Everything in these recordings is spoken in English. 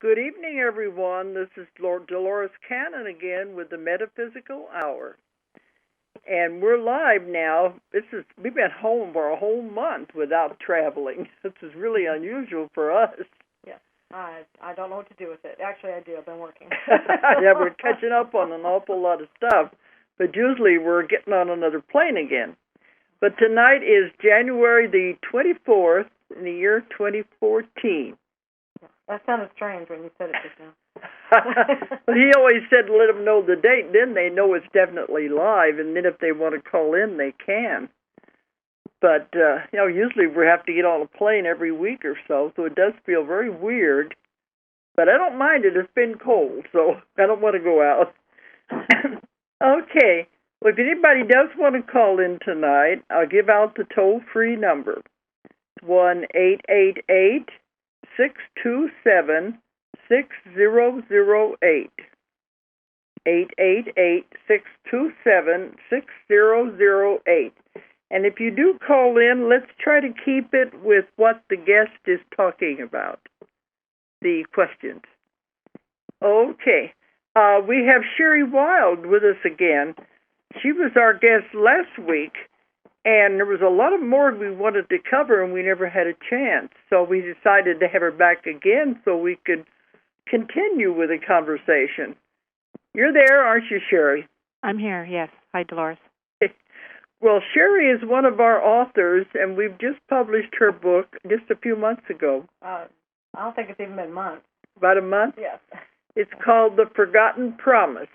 Good evening, everyone. This is Dolores Cannon again with the Metaphysical Hour. And we're live now. We've been home for a whole month without traveling. This is really unusual for us. Yeah, I don't know what to do with it. Actually, I do. I've been working. Yeah, we're catching up on an awful lot of stuff. But usually we're getting on another plane again. But tonight is January the 24th in the year 2014. That sounded strange when you said it just now. Well, he always said let them know the date, then they know it's definitely live, and then if they want to call in, they can. But, usually we have to get on a plane every week or so it does feel very weird. But I don't mind it. It's been cold, so I don't want to go out. Okay. Well, if anybody does want to call in tonight, I'll give out the toll-free number. It's 1-888 627-6008. 888-627-6008. And if you do call in, let's try to keep it with what the guest is talking about, the questions. Okay. We have Sherry Wilde with us again. She was our guest last week, and there was a lot of more we wanted to cover, and we never had a chance. So we decided to have her back again so we could continue with the conversation. You're there, aren't you, Sherry? I'm here, yes. Hi, Dolores. Well, Sherry is one of our authors, and we've just published her book just a few months ago. I don't think it's even been months. About a month? Yes. It's called The Forgotten Promise.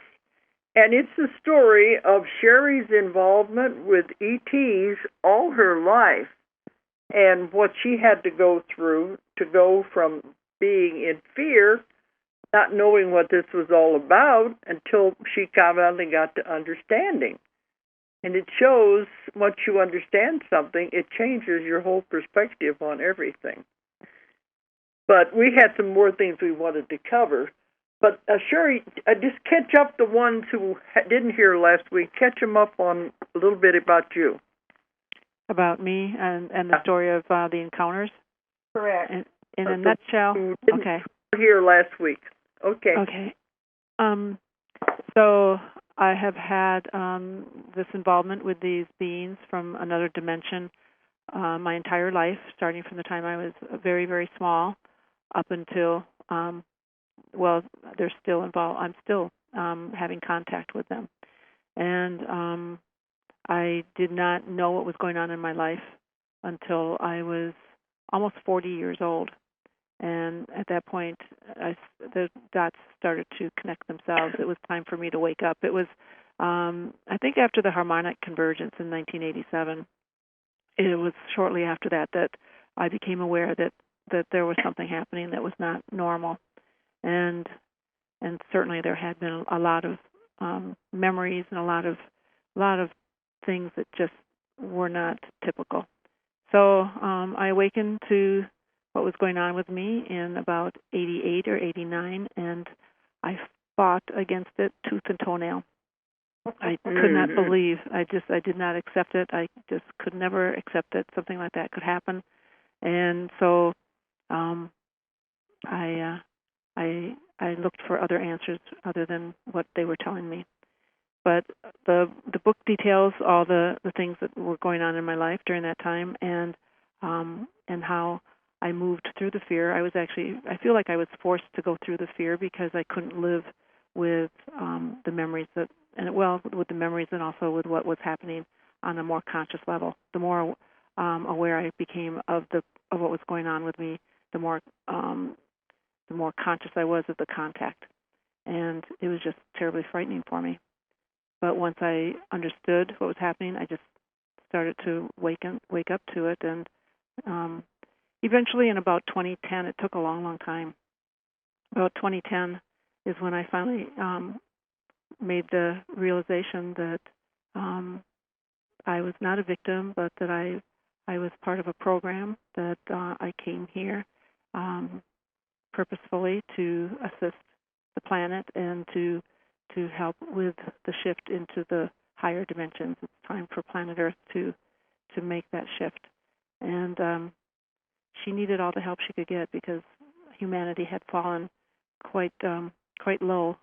And it's the story of Sherry's involvement with ETs all her life and what she had to go through to go from being in fear, not knowing what this was all about, until she finally got to understanding. And it shows once you understand something, it changes your whole perspective on everything. But we had some more things we wanted to cover. But Sherry, just catch up the ones who didn't hear last week. Catch them up on a little bit about you. About me and the story of the encounters? Correct. In a nutshell? Okay. Here last week. Okay. Okay. So I have had this involvement with these beings from another dimension my entire life, starting from the time I was very, very small up until... they're still involved. I'm still having contact with them. And I did not know what was going on in my life until I was almost 40 years old. And at that point, the dots started to connect themselves. It was time for me to wake up. It was, I think, after the Harmonic Convergence in 1987. It was shortly after that I became aware that there was something happening that was not normal. And certainly there had been a lot of memories and a lot of things that just were not typical. So I awakened to what was going on with me in about 88 or 89, and I fought against it tooth and toenail. I could not believe. I did not accept it. I just could never accept that something like that could happen. And so I looked for other answers other than what they were telling me. But the book details all the things that were going on in my life during that time, and how I moved through the fear. I feel like I was forced to go through the fear because I couldn't live with the memories with the memories and also with what was happening on a more conscious level. The more aware I became of what was going on with me, the more conscious I was of the contact. And it was just terribly frightening for me. But once I understood what was happening, I just started to wake up to it. And eventually in about 2010, it took a long, long time. About 2010 is when I finally made the realization that I was not a victim, but that I was part of a program, that I came here purposefully to assist the planet and to help with the shift into the higher dimensions. It's time for planet Earth to make that shift. And she needed all the help she could get because humanity had fallen quite low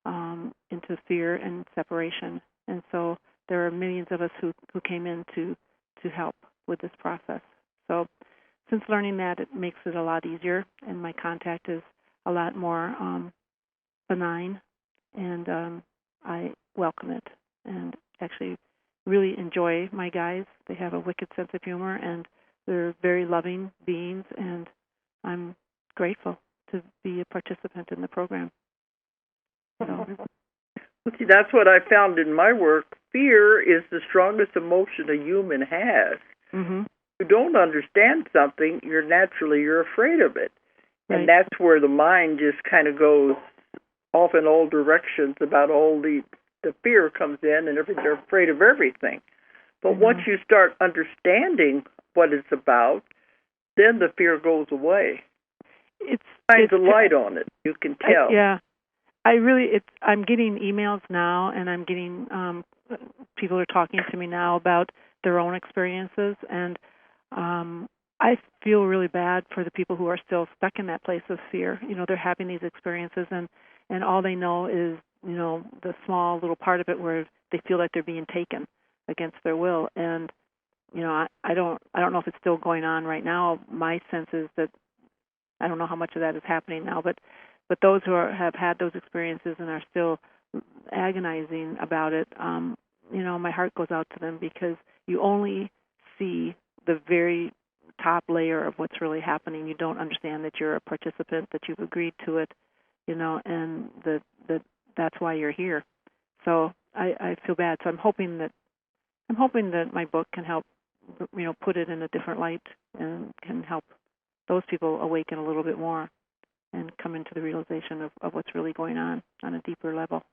into fear and separation. And so there are millions of us who came in to help with this process. So since learning that, it makes it a lot easier, and my contact is a lot more benign, and I welcome it and actually really enjoy my guys. They have a wicked sense of humor, and they're very loving beings, and I'm grateful to be a participant in the program. So. See, that's what I found in my work. Fear is the strongest emotion a human has. Mm-hmm. If you don't understand something, you're afraid of it. Right. And that's where the mind just kind of goes off in all directions about all the fear comes in, and they're afraid of everything. But once you start understanding what it's about, then the fear goes away. It shines a light on it. You can tell. I'm getting emails now, and I'm getting people are talking to me now about their own experiences, and I feel really bad for the people who are still stuck in that place of fear. They're having these experiences, and all they know is, the small little part of it where they feel like they're being taken against their will. And, I don't know if it's still going on right now. My sense is that I don't know how much of that is happening now, but those who have had those experiences and are still agonizing about it, my heart goes out to them, because you only see the very top layer of what's really happening. You don't understand that you're a participant, that you've agreed to it, and that's why you're here. So I feel bad. So I'm hoping that my book can help, put it in a different light and can help those people awaken a little bit more and come into the realization of what's really going on a deeper level.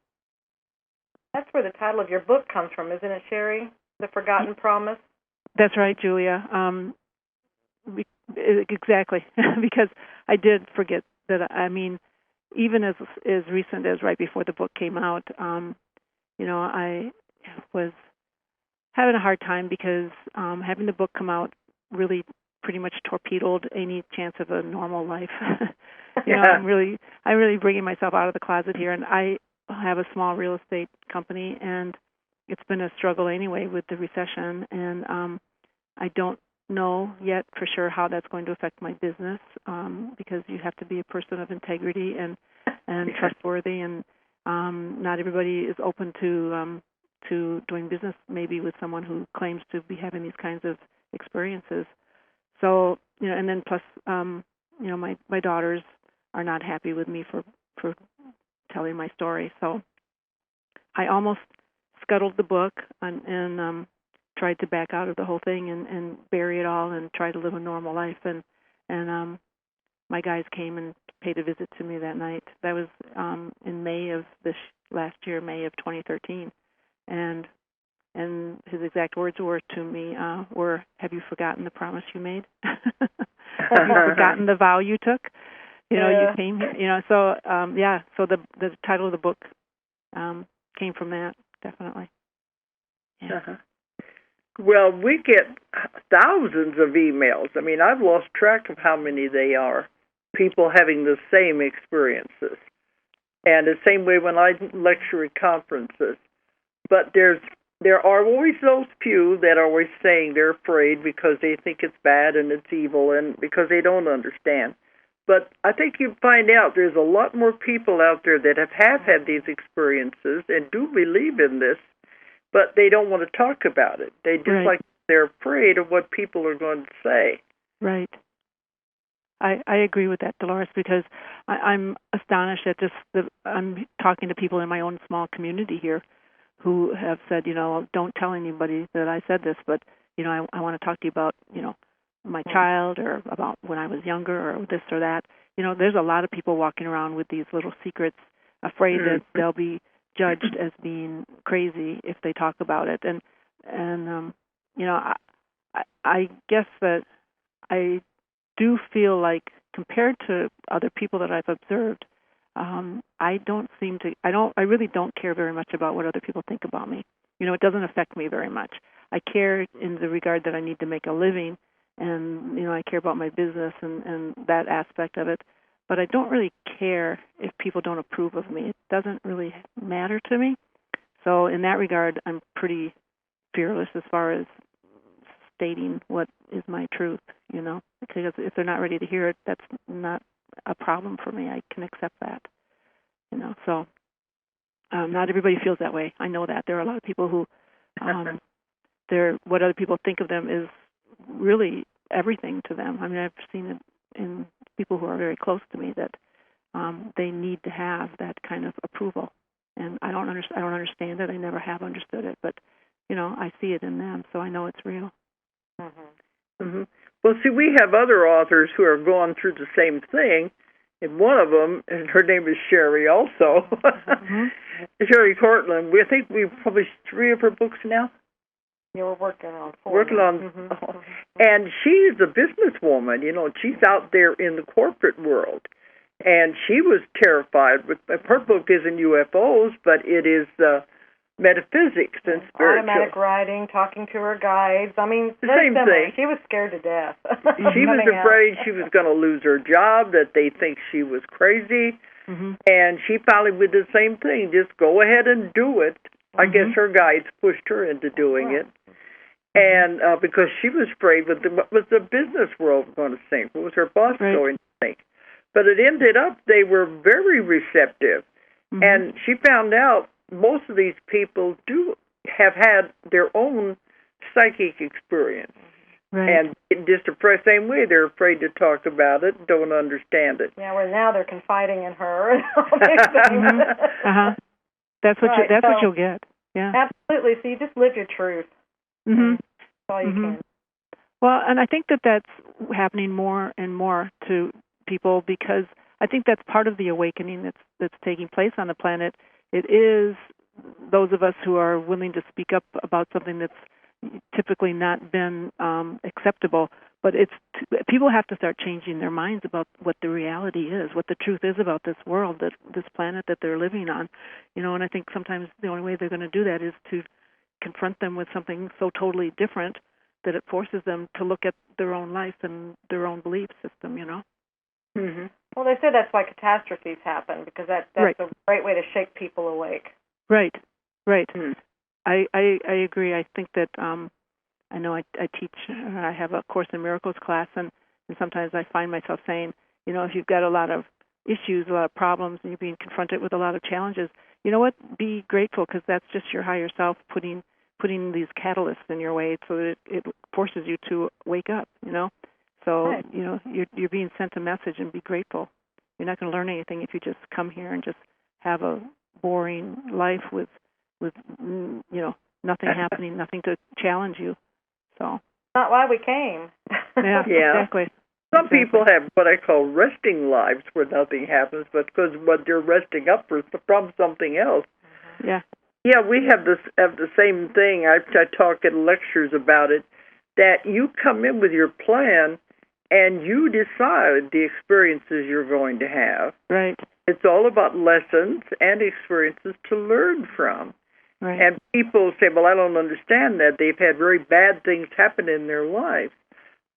That's where the title of your book comes from, isn't it, Sherry? The Forgotten Promise? That's right, Julia. Exactly, because I did forget that. I mean, even as recent as right before the book came out, I was having a hard time, because having the book come out really pretty much torpedoed any chance of a normal life. I'm really bringing myself out of the closet here, and I have a small real estate company, and it's been a struggle anyway with the recession, and I don't know yet for sure how that's going to affect my business, because you have to be a person of integrity and trustworthy, and not everybody is open to doing business maybe with someone who claims to be having these kinds of experiences. So, and then plus, my daughters are not happy with me for telling my story. So I almost scuttled the book and tried to back out of the whole thing and bury it all and try to live a normal life. And my guys came and paid a visit to me that night. That was in May of this last year, May of 2013. And his exact words were to me were, "Have you forgotten the promise you made? Have you forgotten the vow you took? You came here." So So the title of the book came from that, definitely. Yeah. Uh-huh. Well, we get thousands of emails. I mean, I've lost track of how many they are. People having the same experiences, and the same way when I lecture at conferences. But there are always those few that are always saying they're afraid because they think it's bad and it's evil, and because they don't understand. But I think you find out there's a lot more people out there that have had these experiences and do believe in this, but they don't want to talk about it. They just they're afraid of what people are going to say. Right. I agree with that, Dolores, because I'm astonished at I'm talking to people in my own small community here who have said, don't tell anybody that I said this, but, I want to talk to you about, my child, or about when I was younger, or this or that. There's a lot of people walking around with these little secrets, afraid that they'll be judged as being crazy if they talk about it. And I guess that I do feel like, compared to other people that I've observed, I really don't care very much about what other people think about me. It doesn't affect me very much. I care in the regard that I need to make a living, and I care about my business and that aspect of it. but I don't really care if people don't approve of me. It doesn't really matter to me. So in that regard, I'm pretty fearless as far as stating what is my truth, because if they're not ready to hear it, that's not a problem for me. I can accept that, So not everybody feels that way. I know that. There are a lot of people who, what other people think of them is really everything to them. I mean, I've seen it in people who are very close to me that they need to have that kind of approval. And I don't understand it. I never have understood it, but I see it in them, so I know it's real. Mm-hmm. Mm-hmm. Well, see, we have other authors who are going through the same thing, and one of them, and her name is Sherry also, Sherry Cortland. I think we've published 3 of her books now. Yeah, we're working on 4. And she's a businesswoman. She's out there in the corporate world, and she was terrified. Her book isn't UFOs, but it is metaphysics and spiritual. Automatic writing, talking to her guides. I mean, the same thing. She was scared to death. She was afraid she was going to lose her job, that they think she was crazy. And she finally did the same thing. Just go ahead and do it. I guess her guides pushed her into doing it. And because she was afraid what was the business world going to think? What was her boss going to think? But it ended up they were very receptive. And she found out most of these people do have had their own psychic experience. And just the same way, they're afraid to talk about it, don't understand it. Yeah, well, now they're confiding in her. That's what what you'll get. Yeah, absolutely. So you just live your truth. That's all you can. Well, and I think that's happening more and more to people, because I think that's part of the awakening that's taking place on the planet. It is those of us who are willing to speak up about something that's typically not been acceptable, but people have to start changing their minds about what the reality is, what the truth is about this world, this planet that they're living on. And I think sometimes the only way they're going to do that is to confront them with something so totally different that it forces them to look at their own life and their own belief system, Well, they say that's why catastrophes happen, because that's a great way to shake people awake. Right. I agree. I think that I know I teach. I have a Course in Miracles class, and sometimes I find myself saying, if you've got a lot of issues, a lot of problems, and you're being confronted with a lot of challenges, you know what? Be grateful, because that's just your higher self putting these catalysts in your way, so that it forces you to wake up. So you're being sent a message, and be grateful. You're not going to learn anything if you just come here and just have a boring life with nothing happening, nothing to challenge you. So not why we came. Yeah, exactly. Some people have what I call resting lives, where nothing happens, but because what they're resting up from something else. Yeah, we have the same thing. I talk in lectures about it, that you come in with your plan and you decide the experiences you're going to have. Right. It's all about lessons and experiences to learn from. Right. And people say, well, I don't understand that. They've had very bad things happen in their lives.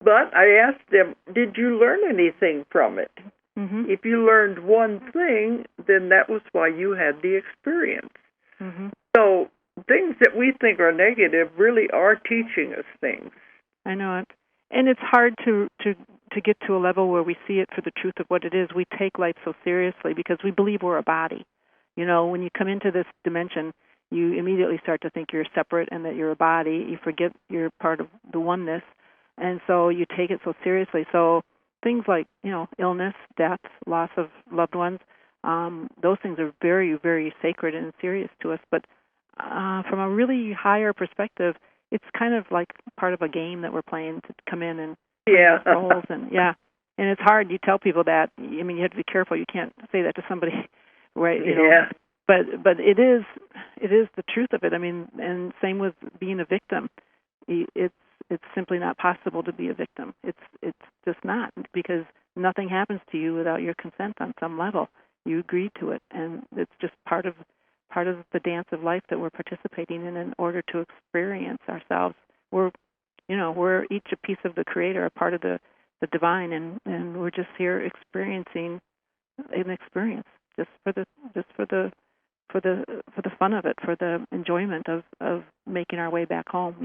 But I asked them, did you learn anything from it? If you learned one thing, then that was why you had the experience. So things that we think are negative really are teaching us things. I know it. And it's hard to get to a level where we see it for the truth of what it is. We take life so seriously because we believe we're a body. When you come into this dimension, you immediately start to think you're separate and that you're a body. You forget you're part of the oneness. And so you take it so seriously. So things like, illness, death, loss of loved ones, those things are very, very sacred and serious to us. But from a really higher perspective, it's kind of like part of a game that we're playing to come in and roles and and it's hard. You tell people that. I mean, you have to be careful. You can't say that to somebody, right? But it is the truth of it. I mean, and same with being a victim. It's simply not possible to be a victim. It's just not, because nothing happens to you without your consent on some level. You agree to it, and it's just part of the dance of life that we're participating in order to experience ourselves. We're each a piece of the Creator, a part of the divine, and we're just here experiencing an experience, just for the fun of it, for the enjoyment of making our way back home,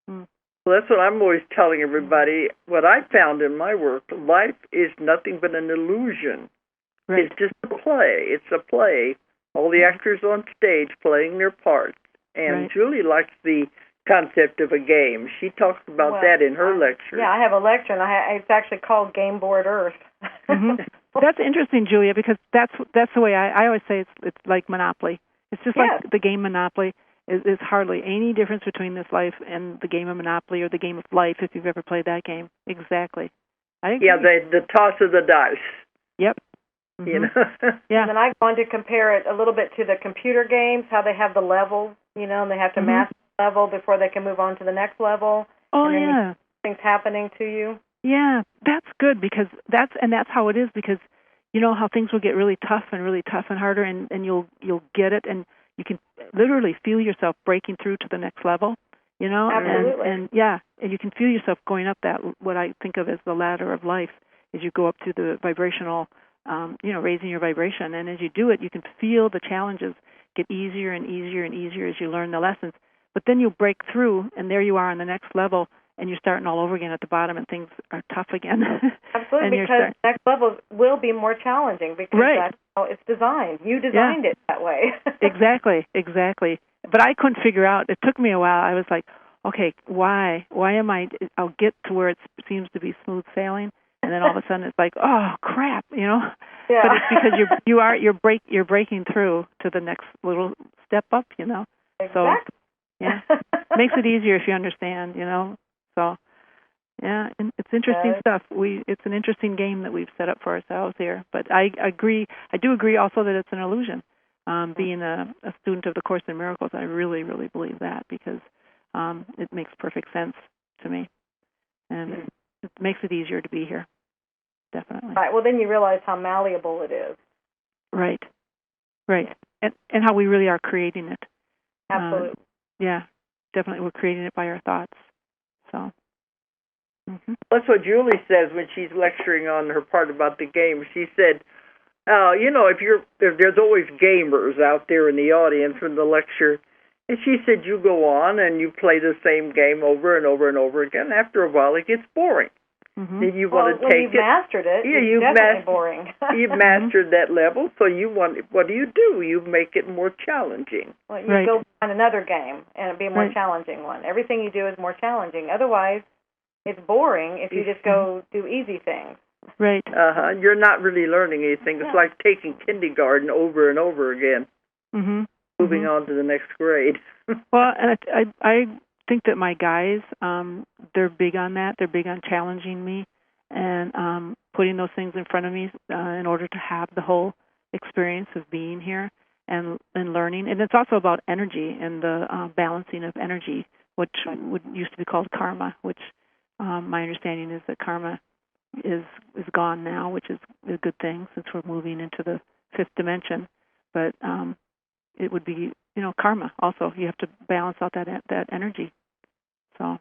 So, Well, that's what I'm always telling everybody. What I found in my work, life is nothing but an illusion. Right. It's just a play. It's a play. All the actors on stage playing their parts. And Julie likes the concept of a game. She talks about that in her lecture. Yeah, I have a lecture, and it's actually called Game Board Earth. That's interesting, Julia, because that's the way I always say it's like Monopoly. It's just like the game Monopoly. Is hardly any difference between this life and the game of Monopoly or the game of life, if you've ever played that game. Exactly. I agree. Yeah, the toss of the dice. Yep. You know. Yeah. And then I wanted to compare it a little bit to the computer games, how they have the levels, and they have to master the level before they can move on to the next level. Oh, and then yeah. Things happening to you. Yeah, that's good, because that's how it is, because you know how things will get really tough and harder, and you'll get it, and you can literally feel yourself breaking through to the next level, Absolutely. and you can feel yourself going up that, what I think of as the ladder of life, as you go up to the vibrational, raising your vibration. And as you do it, you can feel the challenges get easier and easier and easier as you learn the lessons. But then you break through, and there you are on the next level, and you're starting all over again at the bottom, and things are tough again. Absolutely, because the next level will be more challenging, because that's how it's designed. You designed it that way. Exactly. But I couldn't figure out. It took me a while. I was like, okay, why am I? I'll get to where it seems to be smooth sailing, and then all of a sudden it's like, oh crap, Yeah. But it's because you're breaking through to the next little step up, Exactly. So makes it easier if you understand, So, yeah, and it's interesting stuff. It's an interesting game that we've set up for ourselves here. But I do agree also that it's an illusion. Being a student of the Course in Miracles, I really, really believe that, because it makes perfect sense to me, and it makes it easier to be here. Definitely. Right. Well, then you realize how malleable it is. Right. And how we really are creating it. Absolutely. Definitely, we're creating it by our thoughts. So. That's what Julie says when she's lecturing on her part about the game. She said, if there's always gamers out there in the audience in the lecture, and she said you go on and you play the same game over and over and over again. After a while, it gets boring. Then you want to take it. Mastered it. Yeah, it's definitely boring. You've mastered that level, so what do? You make it more challenging. Well, you go find another game, and it'll be a more challenging one. Everything you do is more challenging. Otherwise, it's boring if you just go do easy things. Right. You're not really learning anything. It's like taking kindergarten over and over again. Moving on to the next grade. Well, and I think that my guys, they're big on that. They're big on challenging me and putting those things in front of me in order to have the whole experience of being here and learning. And it's also about energy and the balancing of energy, which used to be called karma, which my understanding is that karma is gone now, which is a good thing since we're moving into the fifth dimension. But it would be, karma also. You have to balance out that energy. So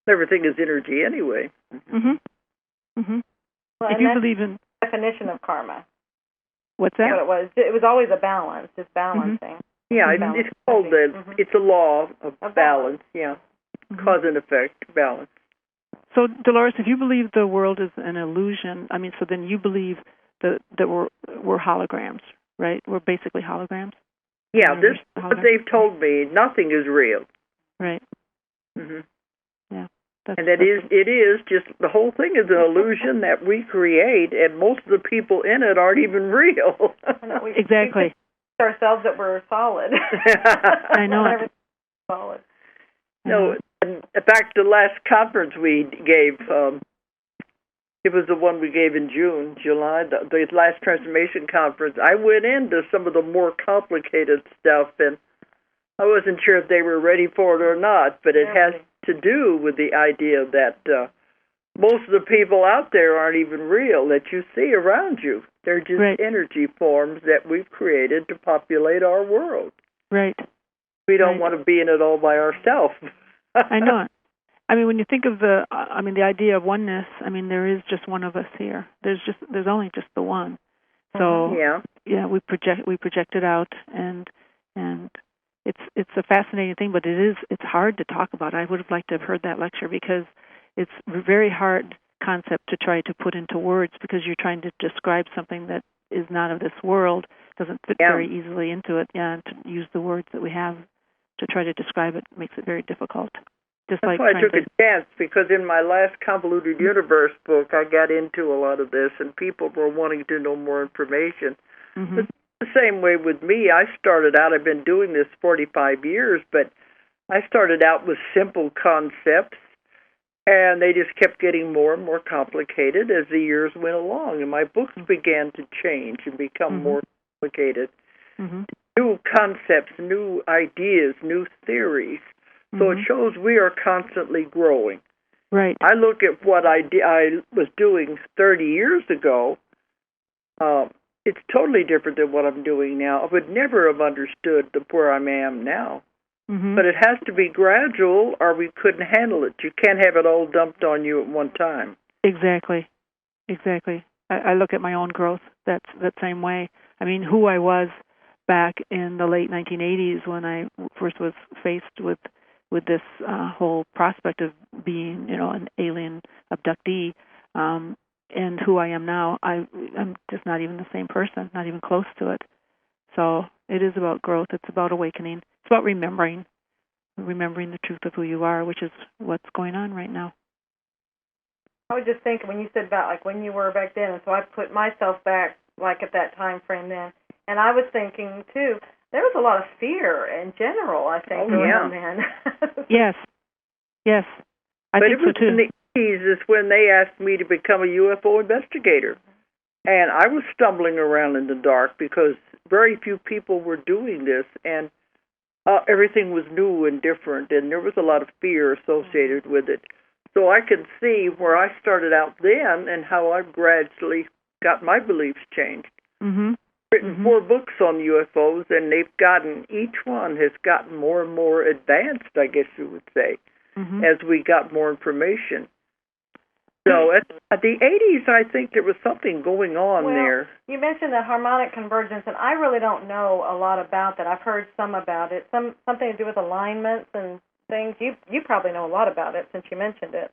everything is energy anyway. Well, if you believe in definition of karma. What's that? It was always a balance, just balancing. Yeah, it's called it's a law of balance. Yeah, cause and effect balance. So, Dolores, if you believe the world is an illusion, so then you believe that we're holograms, right? We're basically holograms. Yeah, this what they've told me. Nothing is real. Right. Yeah. And it is just the whole thing is an illusion that we create, and most of the people in it aren't even real. Exactly. We ourselves that we're solid. I know it. Solid. No, in fact, the last conference we gave, it was the one we gave in July, the last transformation conference. I went into some of the more complicated stuff, and I wasn't sure if they were ready for it or not, but it has to do with the idea that most of the people out there aren't even real that you see around you. They're just energy forms that we've created to populate our world. Right. We don't want to be in it all by ourselves. I know it. I mean, when you think of the idea of oneness, I mean, there is just one of us here. There's only just the one. So we project it out, and it's a fascinating thing, but it's hard to talk about. I would have liked to have heard that lecture because it's a very hard concept to try to put into words because you're trying to describe something that is not of this world, doesn't fit very easily into it. Yeah, and to use the words that we have to try to describe it makes it very difficult. That's why I took a chance, because in my last Convoluted Universe book, I got into a lot of this, and people were wanting to know more information. Mm-hmm. It's the same way with me. I started out, I've been doing this 45 years, but I started out with simple concepts, and they just kept getting more and more complicated as the years went along, and my books began to change and become more complicated. Mm-hmm. New concepts, new ideas, new theories. So it shows we are constantly growing. Right. I look at what I was doing 30 years ago. It's totally different than what I'm doing now. I would never have understood where I am now. Mm-hmm. But it has to be gradual, or we couldn't handle it. You can't have it all dumped on you at one time. Exactly. I look at my own growth that same way. I mean, who I was back in the late 1980s when I first was faced with this whole prospect of being, an alien abductee, and who I am now, I'm just not even the same person, not even close to it. So it is about growth. It's about awakening. It's about remembering the truth of who you are, which is what's going on right now. I was just thinking when you said about like when you were back then, and so I put myself back like at that time frame then, and I was thinking too, there was a lot of fear in general, I think, going on then. Yes. I think so too. But it was in the 80s is when they asked me to become a UFO investigator. And I was stumbling around in the dark because very few people were doing this, and everything was new and different, and there was a lot of fear associated with it. So I can see where I started out then and how I gradually got my beliefs changed. Mm-hmm. Written 4 books on UFOs, and each one has gotten more and more advanced, I guess you would say, as we got more information. So at the 80s, I think there was something going on there. You mentioned the harmonic convergence, and I really don't know a lot about that. I've heard some about it, something to do with alignments and things. You probably know a lot about it since you mentioned it.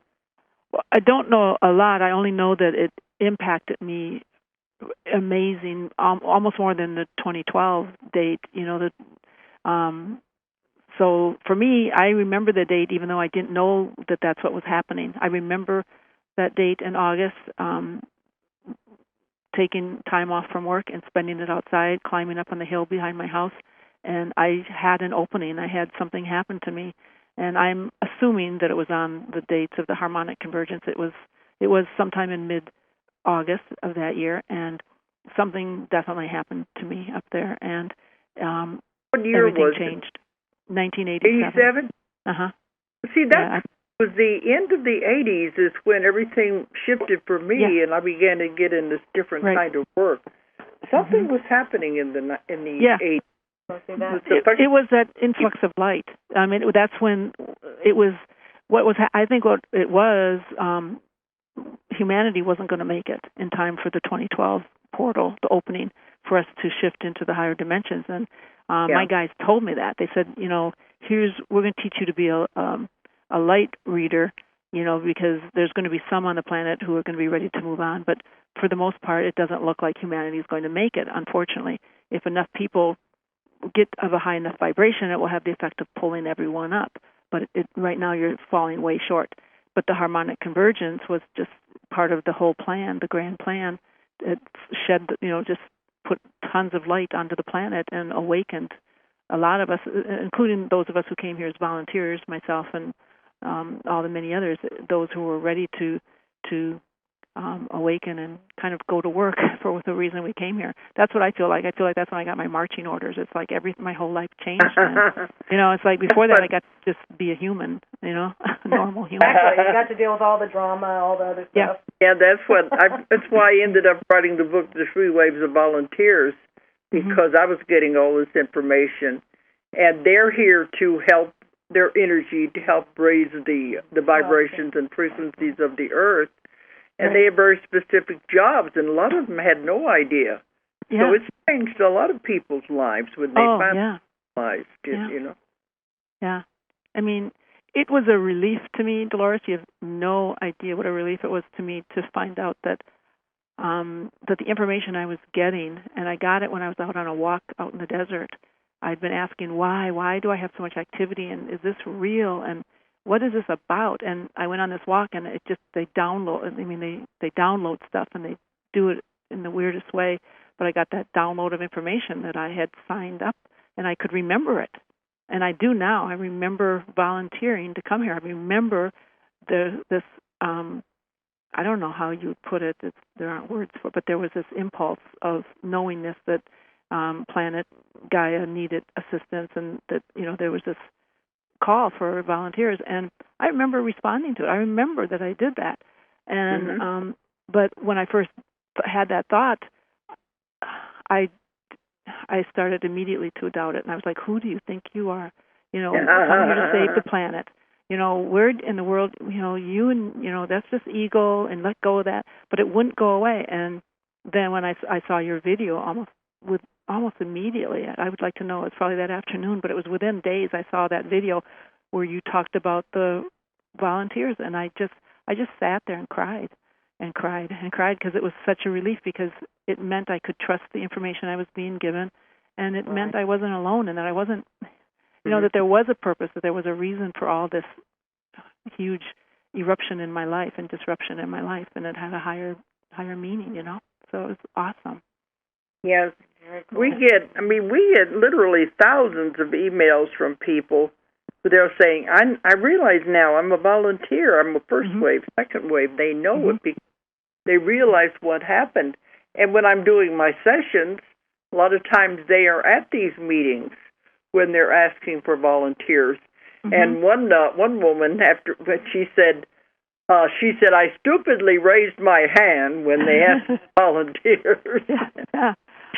Well, I don't know a lot. I only know that it impacted me amazing, almost more than the 2012 date. So for me, I remember the date, even though I didn't know that that's what was happening. I remember that date in August, taking time off from work and spending it outside, climbing up on the hill behind my house, and I had an opening. I had something happen to me, and I'm assuming that it was on the dates of the harmonic convergence. It was sometime in mid-August of that year, and something definitely happened to me up there, and what year everything was changed. 1987. 87? See, that was the end of the 80s is when everything shifted for me, and I began to get in this different kind of work. Something was happening in the 80s. It was that influx of light. I mean, that's when it was. I think what it was. Humanity wasn't going to make it in time for the 2012 portal, the opening, for us to shift into the higher dimensions. And my guys told me that. They said, we're going to teach you to be a light reader, because there's going to be some on the planet who are going to be ready to move on. But for the most part, it doesn't look like humanity is going to make it, unfortunately. If enough people get of a high enough vibration, it will have the effect of pulling everyone up. But right now you're falling way short. But the harmonic convergence was just part of the whole plan, the grand plan. It shed, just put tons of light onto the planet and awakened a lot of us, including those of us who came here as volunteers, myself and all the many others, those who were ready to awaken and kind of go to work for the reason we came here. That's what I feel like. I feel like that's when I got my marching orders. It's like my whole life changed. And, it's like before that I got to just be a human, a normal human. Exactly. You got to deal with all the drama, all the other stuff. Yeah, that's why I ended up writing the book, The 3 Waves of Volunteers, because I was getting all this information. And they're here to help their energy to help raise the vibrations and frequencies of the earth. And they have very specific jobs, and a lot of them had no idea. Yeah. So it's changed a lot of people's lives when they finally realized it, you know. Yeah. I mean, it was a relief to me, Dolores. You have no idea what a relief it was to me to find out that that the information I was getting, and I got it when I was out on a walk out in the desert. I'd been asking why do I have so much activity, and is this real, and what is this about? And I went on this walk, and it just, they download stuff, and they do it in the weirdest way, but I got that download of information that I had signed up, and I could remember it. And I do now. I remember volunteering to come here. I remember this I don't know how you would put it. There aren't words for it, but there was this impulse of knowingness that planet Gaia needed assistance, and that, you know, there was this call for volunteers, and I remember responding to it. I remember that I did that, and but when I first had that thought, I started immediately to doubt it, and I was like, "Who do you think you are? You know, come here to save the planet. You know, where in the world? You know, you and, you know, that's just ego, and let go of that." But it wouldn't go away, and then when I saw your video, almost immediately, I would like to know, it's probably that afternoon, but it was within days I saw that video where you talked about the volunteers, and I just sat there and cried because it was such a relief, because it meant I could trust the information I was being given, and it meant I wasn't alone, and that I wasn't, you know, that there was a purpose, that there was a reason for all this huge eruption in my life and disruption in my life, and it had a higher meaning, you know. So it was awesome. Yes. Cool. We get literally thousands of emails from people who they're saying, I realize now I'm a volunteer. I'm a first wave, second wave. They know it because they realize what happened. And when I'm doing my sessions, a lot of times they are at these meetings when they're asking for volunteers. And one woman, after she said, I stupidly raised my hand when they asked volunteers.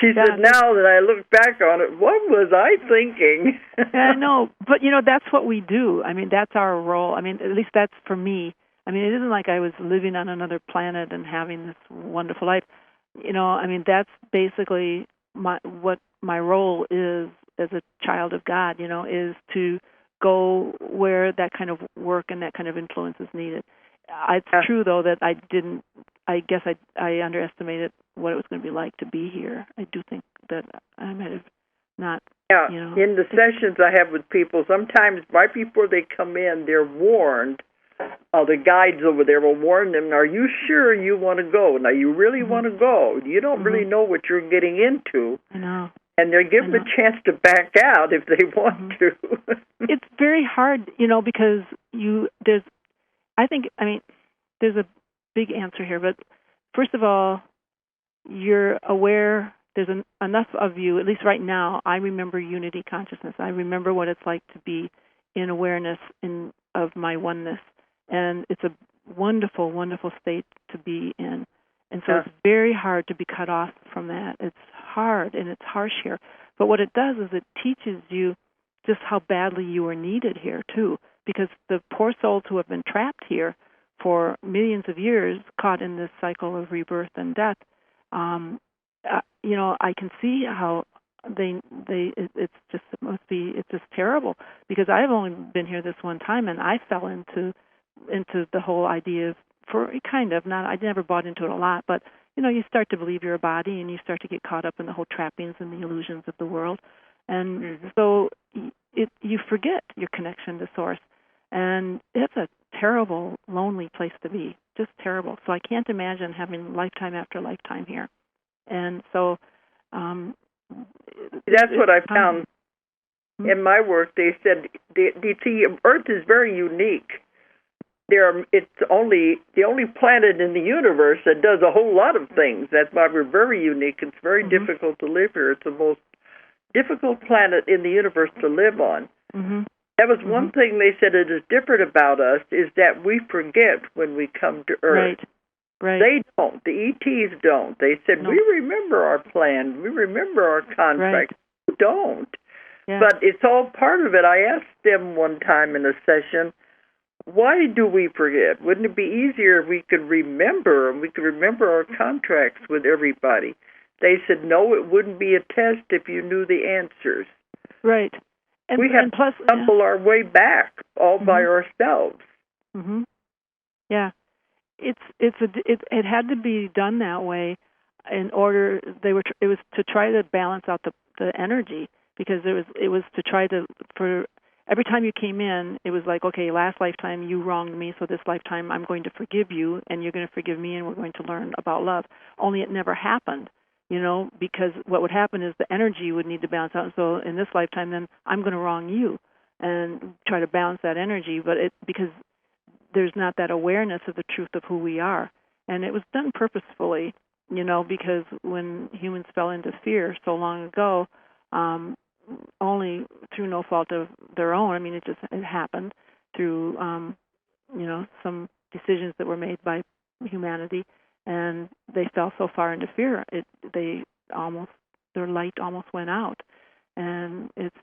She said, now that I look back on it, what was I thinking? I know, but, you know, that's what we do. I mean, that's our role. I mean, at least that's for me. I mean, it isn't like I was living on another planet and having this wonderful life. You know, I mean, that's basically what my role is as a child of God, you know, is to go where that kind of work and that kind of influence is needed. It's true, though, that I guess I underestimated what it was going to be like to be here. I do think that I might have not, you know. In the sessions I have with people, sometimes right before they come in, they're warned. The guides over there will warn them, are you sure you want to go? Now, you really want to go. You don't really know what you're getting into. I know. And they're given a chance to back out if they want to. It's very hard, you know, because there's a big answer here, but first of all, you're aware, there's enough of you, at least right now, I remember unity consciousness. I remember what it's like to be in awareness of my oneness, and it's a wonderful, wonderful state to be in. And so it's very hard to be cut off from that. It's hard, and it's harsh here. But what it does is it teaches you just how badly you are needed here, too, because the poor souls who have been trapped here for millions of years, caught in this cycle of rebirth and death, you know, I can see how it's just terrible, because I've only been here this one time, and I fell into the whole idea of, I never bought into it a lot, but, you know, you start to believe you're a body, and you start to get caught up in the whole trappings and the illusions of the world, and so you forget your connection to Source, and it's a terrible, lonely place to be, just terrible. So I can't imagine having lifetime after lifetime here. And so that's what I found in my work. They said the Earth is very unique. It's the only planet in the universe that does a whole lot of things. That's why we're very unique. It's very difficult to live here. It's the most difficult planet in the universe to live on. That was one thing they said it is different about us, is that we forget when we come to Earth. Right. They don't. The ETs don't. They said, we remember our plan. We remember our contract. We don't. Yeah. But it's all part of it. I asked them one time in a session, why do we forget? Wouldn't it be easier if we could remember, and we could remember our contracts with everybody? They said, no, it wouldn't be a test if you knew the answers. Right. And, we have and plus, to stumble our way back all by ourselves. Mm-hmm. Yeah. It had to be done that way in order, it was to try to balance out the energy, because it was to try to, for every time you came in, it was like, okay, last lifetime you wronged me, so this lifetime I'm going to forgive you, and you're going to forgive me, and we're going to learn about love. Only it never happened, because what would happen is the energy would need to balance out. So in this lifetime, then I'm going to wrong you and try to balance that energy, but because there's not that awareness of the truth of who we are. And it was done purposefully, because when humans fell into fear so long ago, only through no fault of their own. I mean, it happened through, some decisions that were made by humanity, and they fell so far into fear, their light almost went out. And it's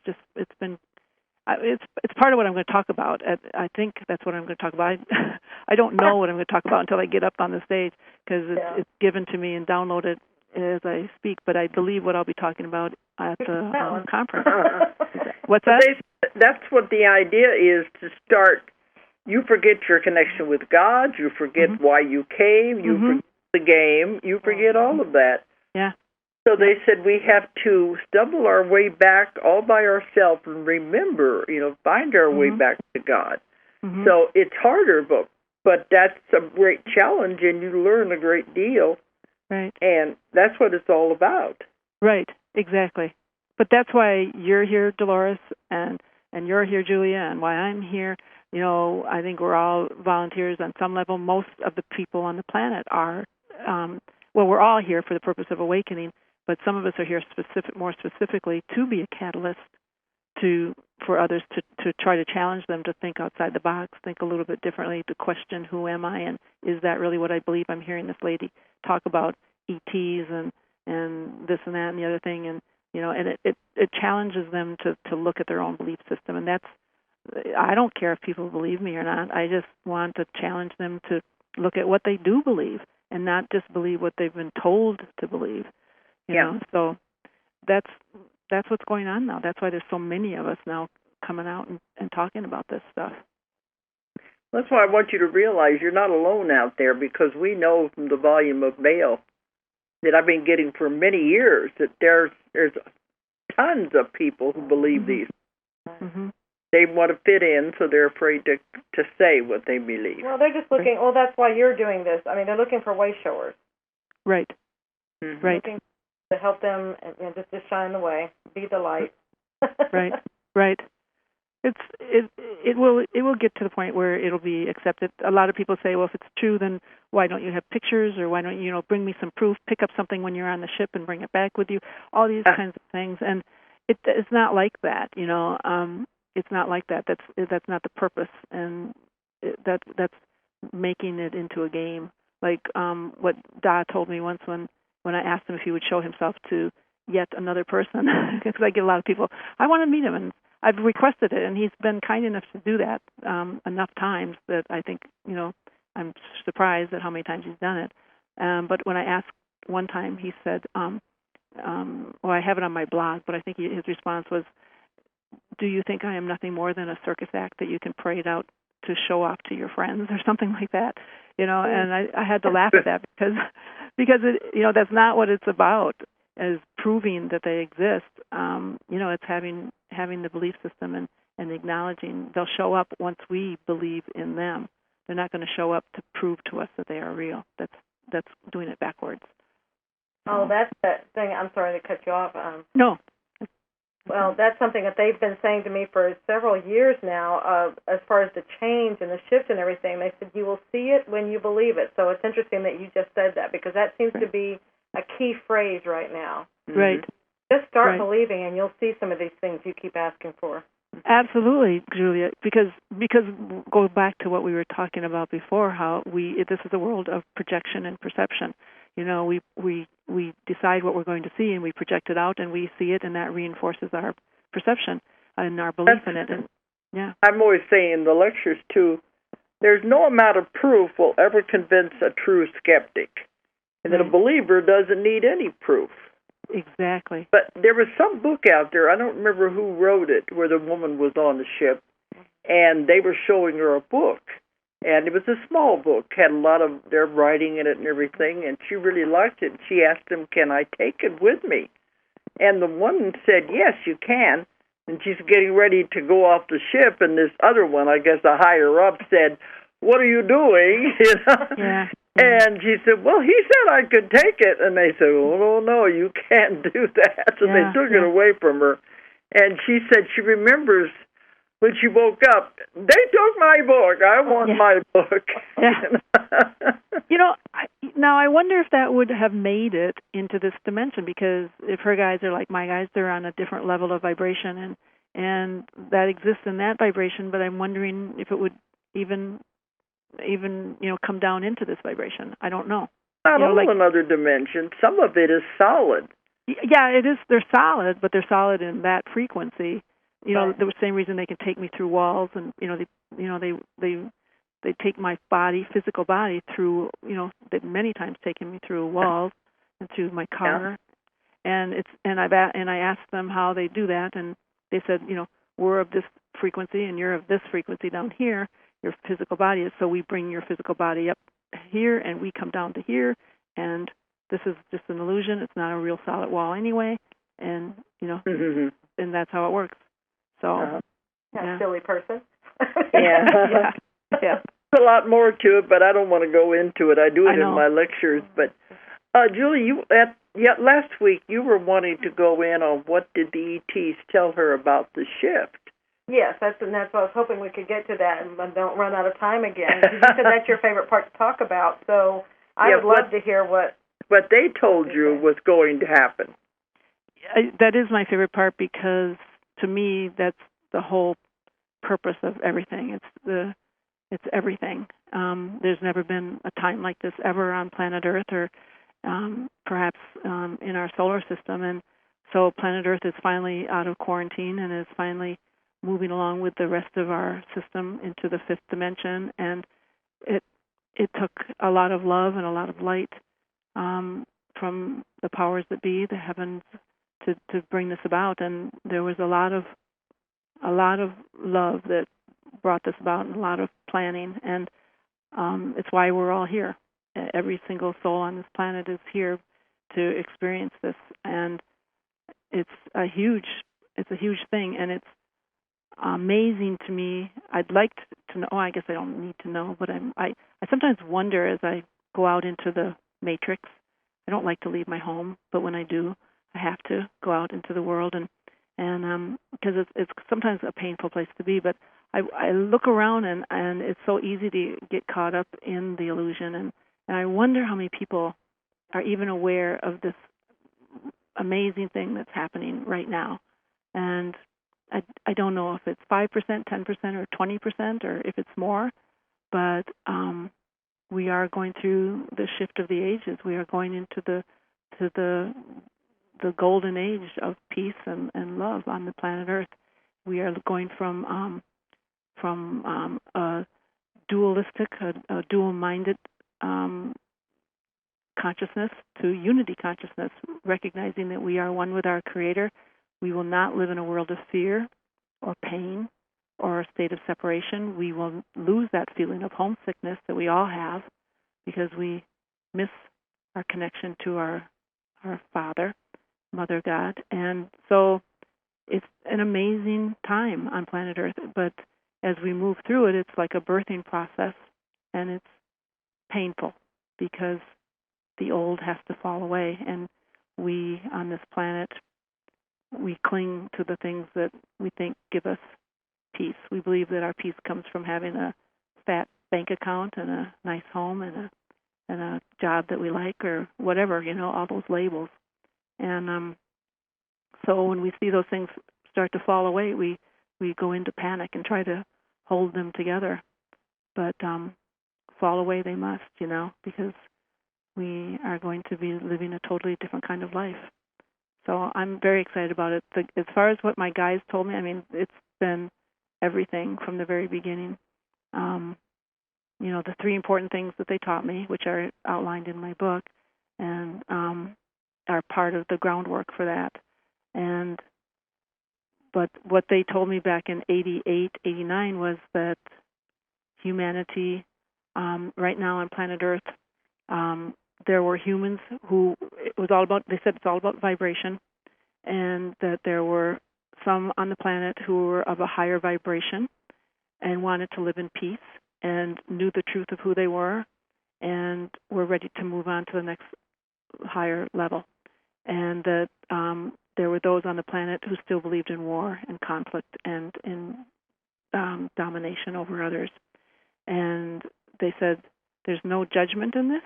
part of what I'm going to talk about. I think that's what I'm going to talk about. I don't know what I'm going to talk about until I get up on the stage, because it's given to me and downloaded as I speak. But I believe what I'll be talking about at the conference. What's that? That's what the idea is, to start. You forget your connection with God. You forget why you came. You forget the game. You forget all of that. Yeah. So they said we have to stumble our way back all by ourselves and remember, find our way back to God. So it's harder, but that's a great challenge, and you learn a great deal. Right. And that's what it's all about. Right, exactly. But that's why you're here, Dolores, and you're here, Julia, and why I'm here. I think we're all volunteers on some level. Most of the people on the planet are, we're all here for the purpose of awakening, but some of us are here more specifically to be a catalyst for others to try to challenge them to think outside the box, think a little bit differently, to question who am I, and is that really what I believe? I'm hearing this lady talk about ETs and this and that and the other thing, and it challenges them to look at their own belief system. And I don't care if people believe me or not. I just want to challenge them to look at what they do believe and not just believe what they've been told to believe. You know? So that's what's going on now. That's why there's so many of us now coming out and talking about this stuff. That's why I want you to realize you're not alone out there, because we know from the volume of mail that I've been getting for many years that there's tons of people who believe these. They want to fit in, so they're afraid to say what they believe. Well, they're just looking. Well, that's why you're doing this. I mean, they're looking for way showers. Right. Right. Looking to help them, just shine the way, be the light. Right. Right. It will get to the point where it'll be accepted. A lot of people say, well, if it's true, then why don't you have pictures, or why don't you bring me some proof? Pick up something when you're on the ship and bring it back with you. All these kinds of things, and it's not like that. It's not like that. That's not the purpose, and that's making it into a game. Like what Da told me once when I asked him if he would show himself to yet another person, because I get a lot of people, I want to meet him, and I've requested it, and he's been kind enough to do that enough times that I think, I'm surprised at how many times he's done it. But when I asked one time, he said, I have it on my blog, but I think his response was, do you think I am nothing more than a circus act that you can parade out to show off to your friends, or something like that? And I had to laugh at that because it, that's not what it's about, as proving that they exist. It's having the belief system and acknowledging they'll show up once we believe in them. They're not going to show up to prove to us that they are real. That's doing it backwards. Oh, that's that thing. I'm sorry to cut you off. No. Well, that's something that they've been saying to me for several years now, as far as the change and the shift and everything. They said, you will see it when you believe it. So it's interesting that you just said that, because that seems to be a key phrase right now. Right. Just start believing, and you'll see some of these things you keep asking for. Absolutely, Julia, because go back to what we were talking about before, how this is a world of projection and perception. We decide what we're going to see, and we project it out, and we see it, and that reinforces our perception and our belief in it. And yeah, I'm always saying in the lectures too, there's no amount of proof will ever convince a true skeptic, and that a believer doesn't need any proof. Exactly. But there was some book out there, I don't remember who wrote it, where the woman was on the ship, and they were showing her a book. And it was a small book, had a lot of their writing in it and everything, and she really liked it. She asked him, "Can I take it with me?" And the woman said, "Yes, you can." And she's getting ready to go off the ship, and this other one, I guess a higher up, said, "What are you doing?" You know? Yeah. And she said, "Well, he said I could take it." And they said, "Oh, no, you can't do that." So they took it away from her. And she said she remembers when she woke up, "They took my book. I want my book." Yeah. Now I wonder if that would have made it into this dimension, because if her guys are like my guys, they're on a different level of vibration, and that exists in that vibration. But I'm wondering if it would even come down into this vibration. I don't know. Not all another dimension. Some of it is solid. Yeah, it is. They're solid, but they're solid in that frequency. The same reason they can take me through walls, and they take my body, physical body, through. They've many times taken me through walls and through my car, and I asked them how they do that, and they said, we're of this frequency and you're of this frequency down here. Your physical body is, so we bring your physical body up here and we come down to here, and this is just an illusion. It's not a real solid wall anyway, and and that's how it works. So, silly person. Yeah. There's a lot more to it, but I don't want to go into it. I do it in my lectures. But Julie, last week you were wanting to go in on what did the ETs tell her about the shift. Yes, that's what I was hoping we could get to that and don't run out of time again. You said that's your favorite part to talk about, so I would love to hear what they told you was going to happen. That is my favorite part, because to me that's the whole purpose of everything. It's everything. There's never been a time like this ever on planet Earth, or perhaps in our solar system, and so planet Earth is finally out of quarantine and is finally moving along with the rest of our system into the fifth dimension, and it took a lot of love and a lot of light from the powers that be, the heavens, to bring this about. And there was a lot of love that brought this about, and a lot of planning, and it's why we're all here. Every single soul on this planet is here to experience this, and it's a huge thing, and it's amazing to me. I'd like to know. I guess I don't need to know, but I sometimes wonder as I go out into the matrix. I don't like to leave my home, but when I do, I have to go out into the world, and because it's sometimes a painful place to be. But I look around, and it's so easy to get caught up in the illusion, and I wonder how many people are even aware of this amazing thing that's happening right now. And I don't know if it's 5%, 10%, or 20%, or if it's more, but we are going through the shift of the ages. We are going into the golden age of peace and love on the planet Earth. We are going from a dualistic, a dual-minded consciousness to unity consciousness, recognizing that we are one with our Creator. We will not live in a world of fear or pain or a state of separation. We will lose that feeling of homesickness that we all have because we miss our connection to our Father, Mother God. And so it's an amazing time on planet Earth. But as we move through it, it's like a birthing process, and it's painful because the old has to fall away. And we, on this planet, we cling to the things that we think give us peace. We believe that our peace comes from having a fat bank account and a nice home and a job that we like, or whatever, all those labels. And so when we see those things start to fall away, we go into panic and try to hold them together. But fall away they must, because we are going to be living a totally different kind of life. So I'm very excited about it. As far as what my guides told me, I mean, it's been everything from the very beginning. The 3 important things that they taught me, which are outlined in my book, and are part of the groundwork for that. But what they told me back in 88, 89 was that humanity, right now on planet Earth, there were humans who they said it's all about vibration, and that there were some on the planet who were of a higher vibration and wanted to live in peace and knew the truth of who they were and were ready to move on to the next higher level. And that there were those on the planet who still believed in war and conflict and in domination over others. And they said, there's no judgment in this.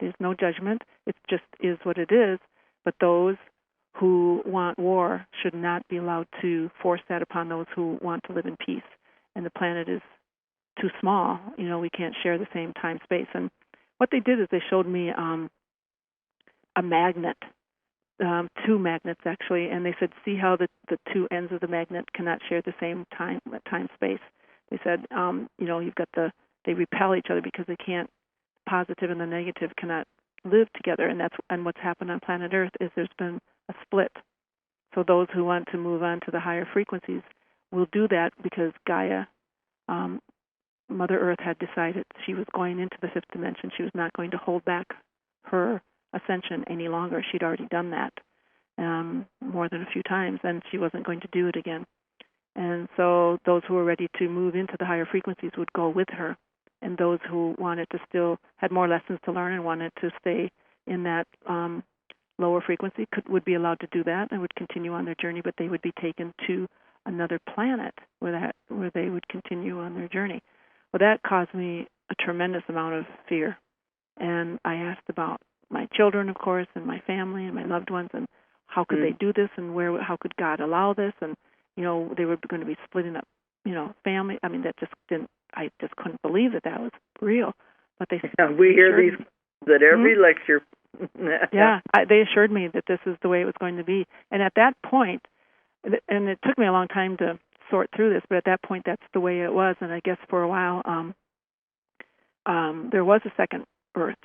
There's no judgment. It just is what it is. But those who want war should not be allowed to force that upon those who want to live in peace. And the planet is too small. We can't share the same time space. And what they did is they showed me a magnet, 2 magnets actually, and they said, see how the 2 ends of the magnet cannot share the same time space. They said, you've got they repel each other because they can't. Positive and the negative cannot live together, and what's happened on planet Earth is there's been a split. So those who want to move on to the higher frequencies will do that because Gaia, Mother Earth, had decided she was going into the 5th dimension. She was not going to hold back her ascension any longer. She'd already done that more than a few times, and she wasn't going to do it again. And so those who were ready to move into the higher frequencies would go with her. And those who wanted to still had more lessons to learn and wanted to stay in that lower frequency would be allowed to do that and would continue on their journey, but they would be taken to another planet where they would continue on their journey. Well, that caused me a tremendous amount of fear. And I asked about my children, of course, and my family and my loved ones, and how could they do this, and how could God allow this? And they were going to be splitting up, family. I mean, I just couldn't believe that was real. But we hear these at every lecture. They assured me that this is the way it was going to be. And at that point, and it took me a long time to sort through this, but at that point, that's the way it was. And I guess for a while, there was a second Earth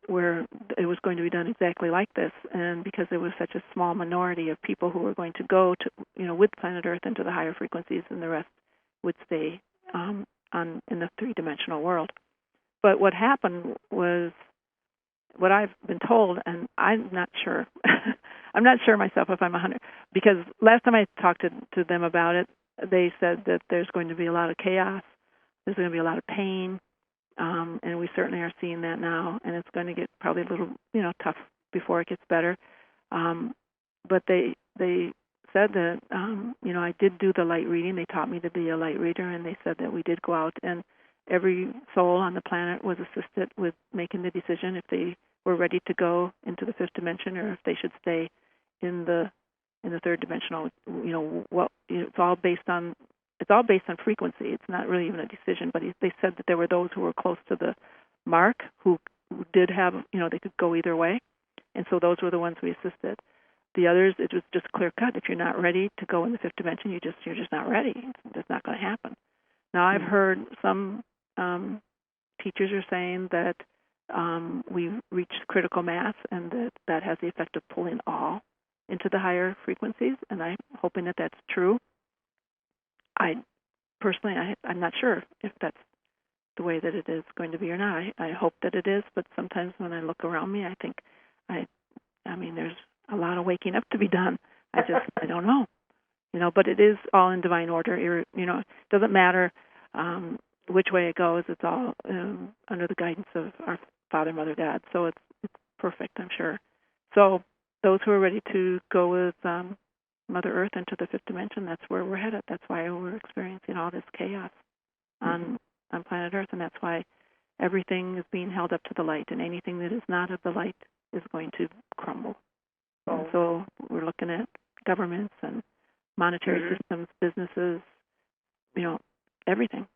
where it was going to be done exactly like this. And because there was such a small minority of people who were going to go to, with planet Earth into the higher frequencies, and the rest would stay in the 3-dimensional world. But what happened was what I've been told, and I'm not sure. I'm not sure myself if I'm 100, because last time I talked to them about it, they said that there's going to be a lot of chaos, there's going to be a lot of pain, and we certainly are seeing that now, and it's going to get probably a little, tough before it gets better. But they said that, I did do the light reading. They taught me to be a light reader, and they said that we did go out, and every soul on the planet was assisted with making the decision if they were ready to go into the 5th dimension or if they should stay in the 3rd dimensional. It's all based on frequency. It's not really even a decision, but they said that there were those who were close to the mark who did have, they could go either way, and so those were the ones we assisted. The others, it was just clear cut. If you're not ready to go in the 5th dimension, you're just not ready. It's just not going to happen. Now, I've heard some teachers are saying that we've reached critical mass, and that has the effect of pulling all into the higher frequencies, and I'm hoping that that's true. I'm not sure if that's the way that it is going to be or not. I hope that it is, but sometimes when I look around me, I think, there's a lot of waking up to be done. I don't know. But it is all in divine order. It doesn't matter which way it goes. It's all under the guidance of our Father, Mother, God. So it's perfect, I'm sure. So those who are ready to go with Mother Earth into the 5th dimension, that's where we're headed. That's why we're experiencing all this chaos on planet Earth, and that's why everything is being held up to the light, and anything that is not of the light is going to crumble. And so we're looking at governments and monetary systems, businesses, everything.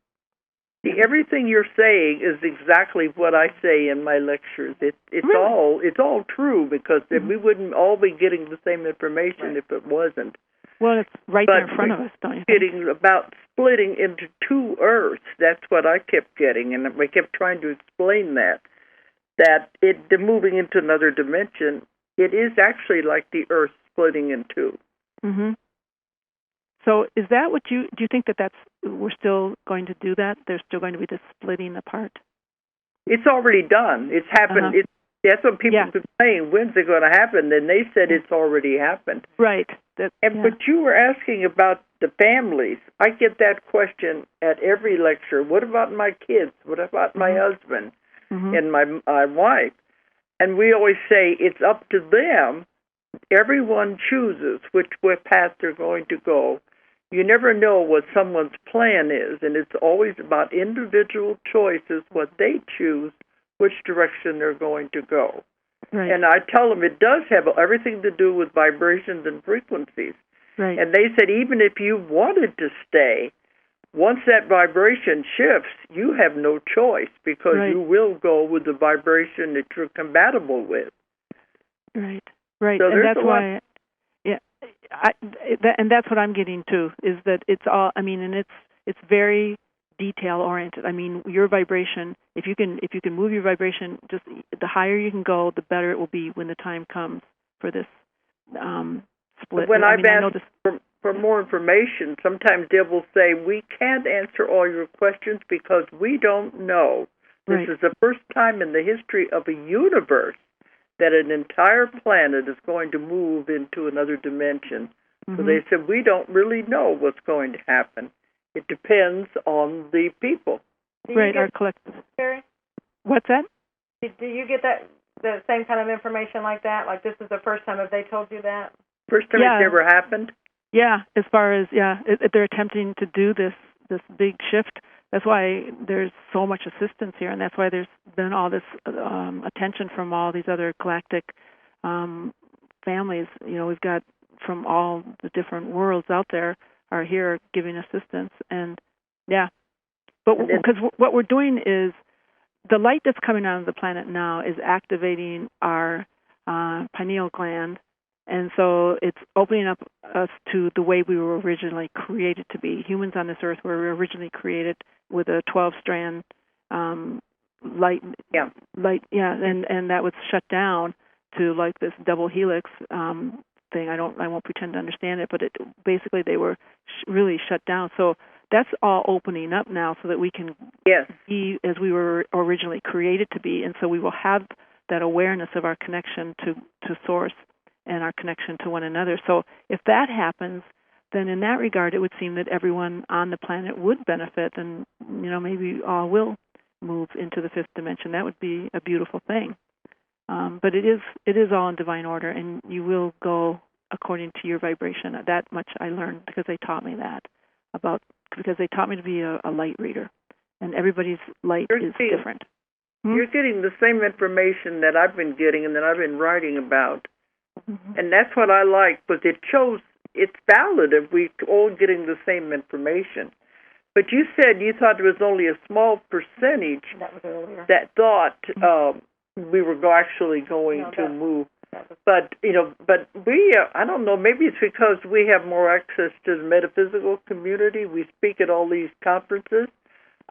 See, everything you're saying is exactly what I say in my lectures. It's Really? all true, because we wouldn't all be getting the same information if it wasn't. Well, it's right there in front of us, don't you think? Getting about splitting into two Earths. That's what I kept getting, and we kept trying to explain that the moving into another dimension, it is actually like the Earth splitting in two. Mm-hmm. So is that what do you think that's, we're still going to do that? There's still going to be this splitting apart? It's already done. It's happened. That's what people have been saying. When's it going to happen? And they said it's already happened. Right. But you were asking about the families. I get that question at every lecture. What about my kids? What about my husband and my wife? And we always say it's up to them. Everyone chooses which path they're going to go. You never know what someone's plan is, and it's always about individual choices, what they choose, which direction they're going to go. Right. And I tell them it does have everything to do with vibrations and frequencies. Right. And they said even if you wanted to stay, once that vibration shifts, you have no choice, because you will go with the vibration that you're compatible with. Right. Right. So and that's why, and that's what I'm getting to, is that it's all, I mean, and it's very detail oriented. I mean, your vibration, if you can move your vibration, just the higher you can go, the better it will be when the time comes for this split. When I've asked for more information, sometimes they will say, we can't answer all your questions because we don't know. This is the first time in the history of a universe that an entire planet is going to move into another dimension. So they said, we don't really know what's going to happen. It depends on the people. Right, our collective. Sherry? What's that? Do you get the same kind of information like that? Like, this is the first time, have they told you that? First time it's ever happened? Yeah, as far as, they're attempting to do this big shift. That's why there's so much assistance here, and that's why there's been all this attention from all these other galactic families. You know, we've got from all the different worlds out there are here giving assistance, and but because what we're doing is the light that's coming out of the planet now is activating our pineal gland, and so it's opening up us to the way we were originally created to be. Humans on this earth were originally created with a 12-strand light, and that was shut down to like this double helix thing. I won't pretend to understand it, but basically they were really shut down. So that's all opening up now, so that we can be as we were originally created to be, and so we will have that awareness of our connection to Source and our connection to one another. So if that happens, then in that regard, it would seem that everyone on the planet would benefit, and maybe all will move into the fifth dimension. That would be a beautiful thing. But it is all in divine order, and you will go according to your vibration. That much I learned because they taught me that, because they taught me to be a light reader, and everybody's light is different. You're getting the same information that I've been getting and that I've been writing about, and that's what I like. But it shows it's valid if we're all getting the same information. But you said you thought there was only a small percentage that thought we were actually going to move. But we, I don't know, maybe it's because we have more access to the metaphysical community. We speak at all these conferences.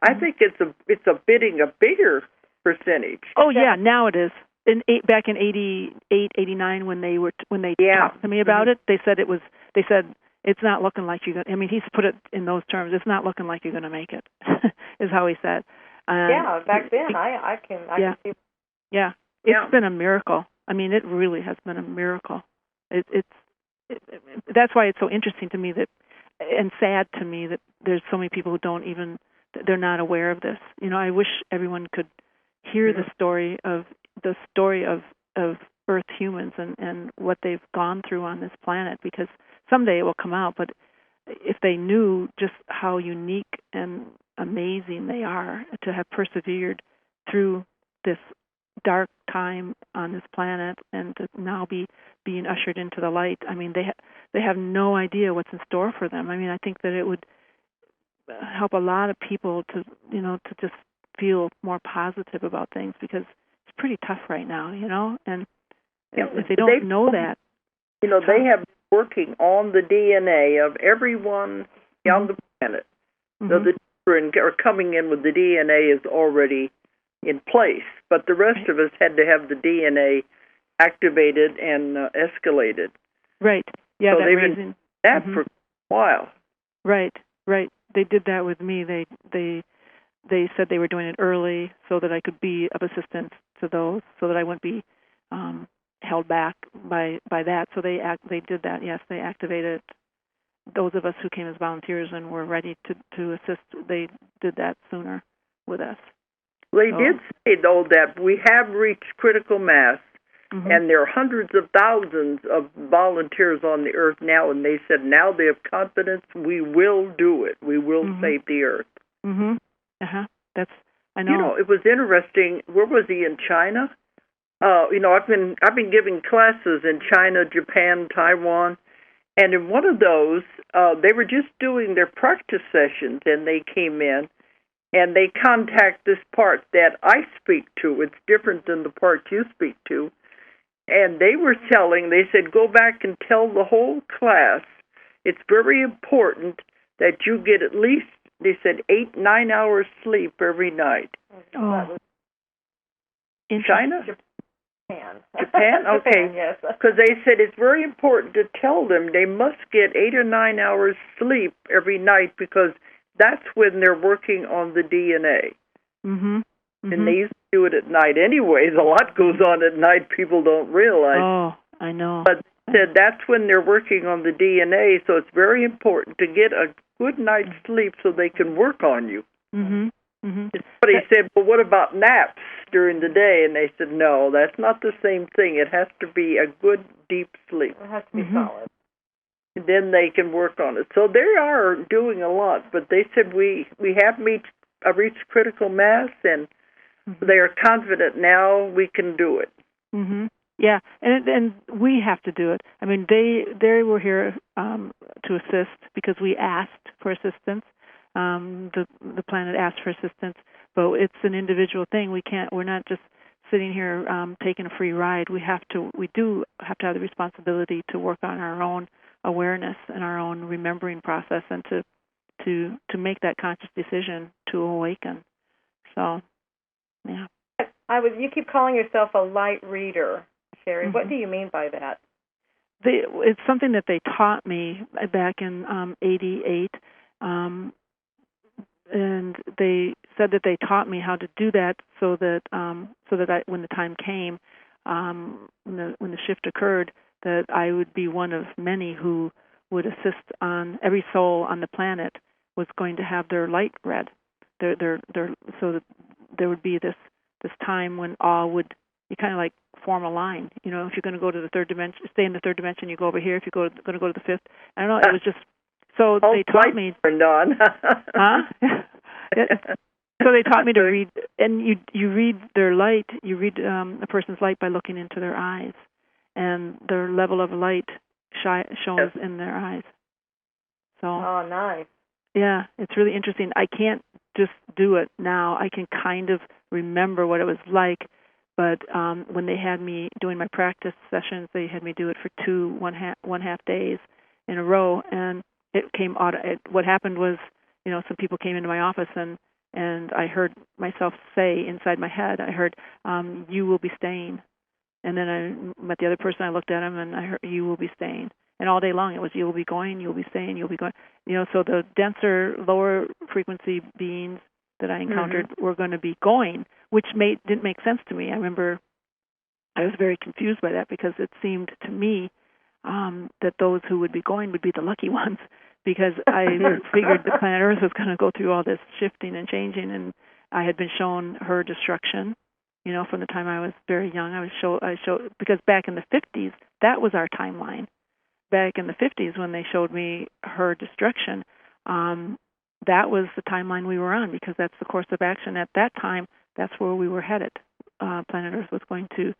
I think it's a bigger percentage. Oh yeah, now it is. Back in 88, 89, when they talked to me about it, they said it's not looking like you're going to, I mean, he's put it in those terms, it's not looking like you're going to make it, is how he said. Back then, I can see. Yeah, it's been a miracle. I mean, it really has been a miracle. That's why it's so interesting to me and sad to me that there's so many people who they're not aware of this. I wish everyone could hear the story of Earth humans and what they've gone through on this planet, because someday it will come out. But if they knew just how unique and amazing they are to have persevered through this dark time on this planet and to now be being ushered into the light, I mean, they have no idea what's in store for them. I mean, I think that help a lot of people to just feel more positive about things, because it's pretty tough right now, and if they don't know that. They have been working on the DNA of everyone on the planet. Mm-hmm. So the children are coming in with the DNA is already in place, but the rest of us had to have the DNA activated and escalated. Right. Yeah, so they've been doing that for a while. Right. They did that with me. They said they were doing it early so that I could be of assistance to those, so that I wouldn't be held back by that. So they did that. Yes, they activated those of us who came as volunteers and were ready to assist. They did that sooner with us. They did say, though, that we have reached critical mass, and there are hundreds of thousands of volunteers on the earth now, and they said now they have confidence we will do it. We will save the earth. Mm-hmm. I know. It was interesting. Where was he, in China? I've been giving classes in China, Japan, Taiwan, and in one of those, they were just doing their practice sessions, and they came in, and they contact this part that I speak to. It's different than the part you speak to. And they said, go back and tell the whole class it's very important that you get at least, they said, 8-9 hours sleep every night. Oh. In China? Japan? Okay. Japan, yes. Because they said it's very important to tell them they must get 8 or 9 hours sleep every night, because that's when they're working on the DNA. Mm-hmm. And they used to do it at night anyways. A lot goes on at night people don't realize. Oh, I know. But they said that's when they're working on the DNA, so it's very important to get a good night's sleep so they can work on you. Mm-hmm. But he said, well, what about naps during the day? And they said, no, that's not the same thing. It has to be a good, deep sleep. It has to be solid. And then they can work on it. So they are doing a lot, but they said we have reached critical mass, and they are confident now we can do it. Mm-hmm. Yeah, and we have to do it. I mean, they were here to assist because we asked for assistance. The planet asked for assistance, but it's an individual thing. We're not just sitting here taking a free ride. We do have to have the responsibility to work on our own awareness and our own remembering process, and to make that conscious decision to awaken. So, yeah. You keep calling yourself a light reader, Sherry. Mm-hmm. What do you mean by that? It's something that they taught me back in '88, and they said that they taught me how to do that so that when the time came, when the shift occurred, that I would be one of many who would assist on every soul on the planet was going to have their light read. So that there would be this time when all would, you kind of like form a line. If you're going to go to the third dimension, stay in the third dimension, you go over here. If you're going to go to the fifth, I don't know. It was just so they taught me. Huh? So they taught me to read, and you read their light. You read a person's light by looking into their eyes, and their level of light shows in their eyes. So. Oh, nice. Yeah, it's really interesting. I can't just do it now. I can kind of remember what it was like, but when they had me doing my practice sessions, they had me do it for 2 one-half days in a row, and it came what happened was, some people came into my office, and I heard myself say inside my head, I heard, you will be staying. And then I met the other person, I looked at him, and I heard, you will be staying. And all day long it was, you will be going, you will be staying, you'll be going. So the denser, lower frequency beings that I encountered were going to be going, which didn't make sense to me. I remember I was very confused by that, because it seemed to me that those who would be going would be the lucky ones, because I figured the planet Earth was going to go through all this shifting and changing, and I had been shown her destruction. From the time I was very young, I showed because back in the 50s, that was our timeline. Back in the 50s, when they showed me her destruction, that was the timeline we were on, because that's the course of action at that time. That's where we were headed. Planet Earth was going to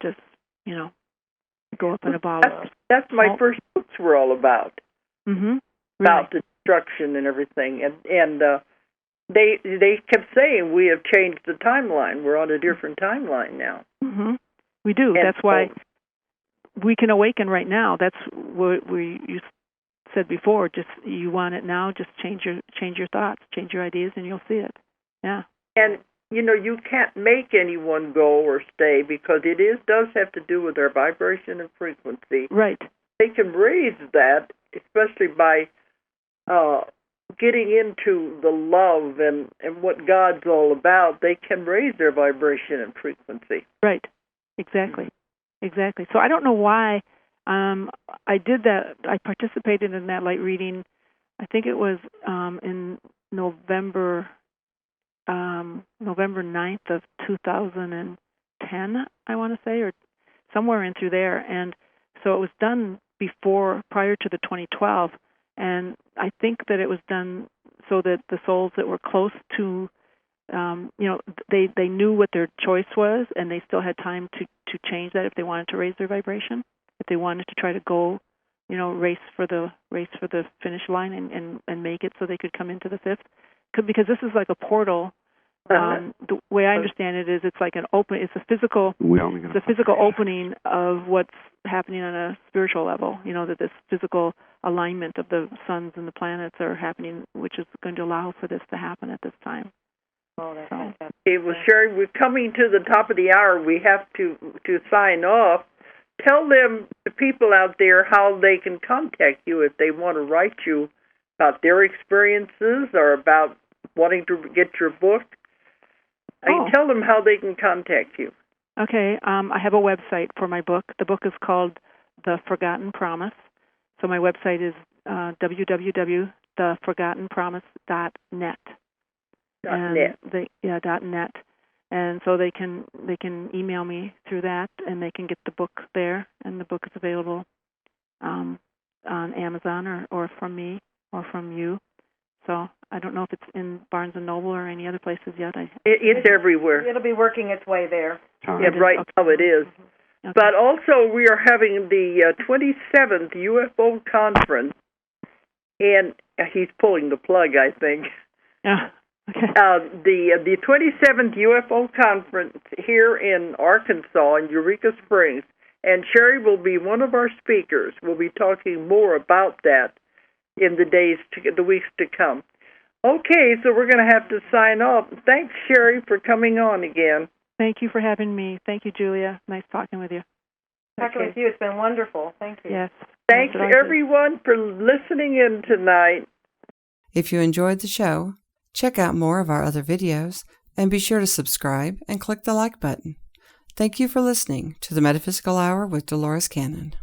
just, go up in a ball. That's my first books were all about. Mm-hmm. About the destruction and everything. And they kept saying, we have changed the timeline. We're on a different timeline now. Mm-hmm. We do. And that's why we can awaken right now. That's what you said before. Just you want it now. Just change your thoughts, change your ideas, and you'll see it. Yeah. And you can't make anyone go or stay because it does have to do with their vibration and frequency. Right. They can raise that, especially by getting into the love and what God's all about. They can raise their vibration and frequency. Right. Exactly. Exactly. So I don't know why I did that. I participated in that light reading. I think it was in November 9th of 2010, I want to say, or somewhere in through there. And so it was done prior to the 2012. And I think that it was done so that the souls that were close to, they knew what their choice was, and they still had time to change that if they wanted to raise their vibration, if they wanted to try to go, race for the finish line and make it so they could come into the fifth. Because this is like a portal. The way I understand it is it's like it's a physical opening of what's happening on a spiritual level. That this physical alignment of the suns and the planets are happening, which is going to allow for this to happen at this time. Oh, that's fantastic. Okay, well, Sherry, we're coming to the top of the hour. We have to sign off. Tell them, the people out there, how they can contact you if they want to write you about their experiences or about wanting to get your book. Tell them how they can contact you. Okay, I have a website for my book. The book is called The Forgotten Promise. So my website is www.theforgottenpromise.net. .net. And so they can email me through that, and they can get the book there. And the book is available on Amazon or from me or from you. So I don't know if it's in Barnes & Noble or any other places yet. It's everywhere. It'll be working its way there. Yeah, right now it is. Okay. But also we are having the 27th UFO conference, and he's pulling the plug, I think. Yeah. Okay. The 27th UFO conference here in Arkansas, in Eureka Springs, and Sherry will be one of our speakers. We'll be talking more about that in the weeks to come. Okay, so we're going to have to sign off. Thanks, Sherry, for coming on again. Thank you for having me. Thank you, Julia. Nice talking with you. Talking with you. It's been wonderful. Thank you. Yes. Thanks, everyone, for listening in tonight. If you enjoyed the show, check out more of our other videos and be sure to subscribe and click the like button. Thank you for listening to the Metaphysical Hour with Dolores Cannon.